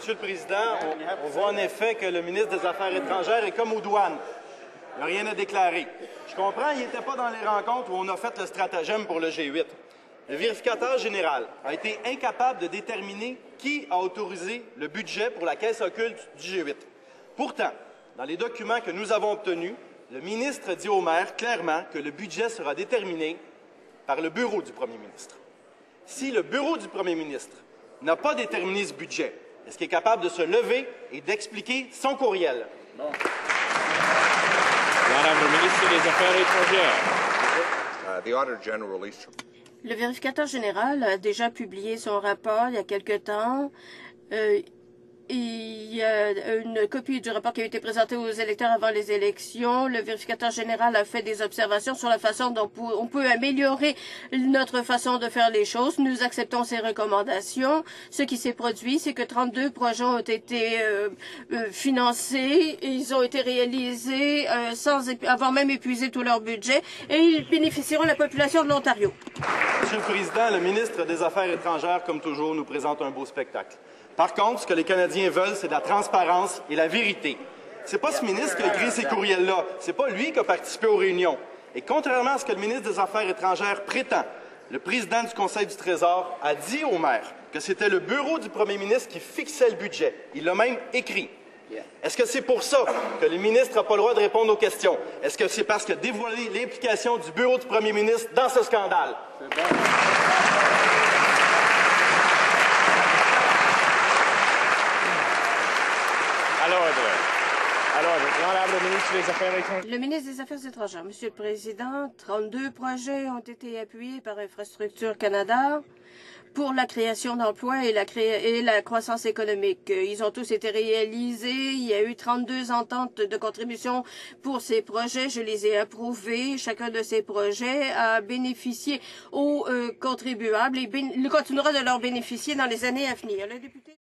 Monsieur le Président, on voit en effet que le ministre des Affaires étrangères est comme aux douanes. Il n'a rien à déclarer. Je comprends, il n'était pas dans les rencontres où on a fait le stratagème pour le G8. Le vérificateur général a été incapable de déterminer qui a autorisé le budget pour la caisse occulte du G8. Pourtant, dans les documents que nous avons obtenus, le ministre dit au maire clairement que le budget sera déterminé par le bureau du premier ministre. Si le bureau du premier ministre n'a pas déterminé ce budget, est-ce qu'il est capable de se lever et d'expliquer son courriel? Non. Madame le ministre des Affaires étrangères. Le vérificateur général a déjà publié son rapport il y a quelque temps. Il y a une copie du rapport qui a été présenté aux électeurs avant les élections. Le vérificateur général a fait des observations sur la façon dont on peut améliorer notre façon de faire les choses. Nous acceptons ces recommandations. Ce qui s'est produit, c'est que 32 projets ont été financés. Ils ont été réalisés sans avoir même épuisé tout leur budget et ils bénéficieront de la population de l'Ontario. Monsieur le Président, le ministre des Affaires étrangères, comme toujours, nous présente un beau spectacle. Par contre, ce que les Canadiens veulent, c'est de la transparence et la vérité. C'est pas ce ministre qui a écrit ces courriels-là. C'est pas lui qui a participé aux réunions. Et contrairement à ce que le ministre des Affaires étrangères prétend, le président du Conseil du Trésor a dit au maire que c'était le bureau du premier ministre qui fixait le budget. Il l'a même écrit. Est-ce que c'est pour ça que le ministre n'a pas le droit de répondre aux questions? Est-ce que c'est parce qu'il a dévoilé l'implication du bureau du premier ministre dans ce scandale? Le ministre des Affaires étrangères. Monsieur le Président, 32 projets ont été appuyés par Infrastructure Canada pour la création d'emplois et la croissance économique. Ils ont tous été réalisés. Il y a eu 32 ententes de contribution pour ces projets. Je les ai approuvés. Chacun de ces projets a bénéficié aux contribuables et continuera de leur bénéficier dans les années à venir. Le député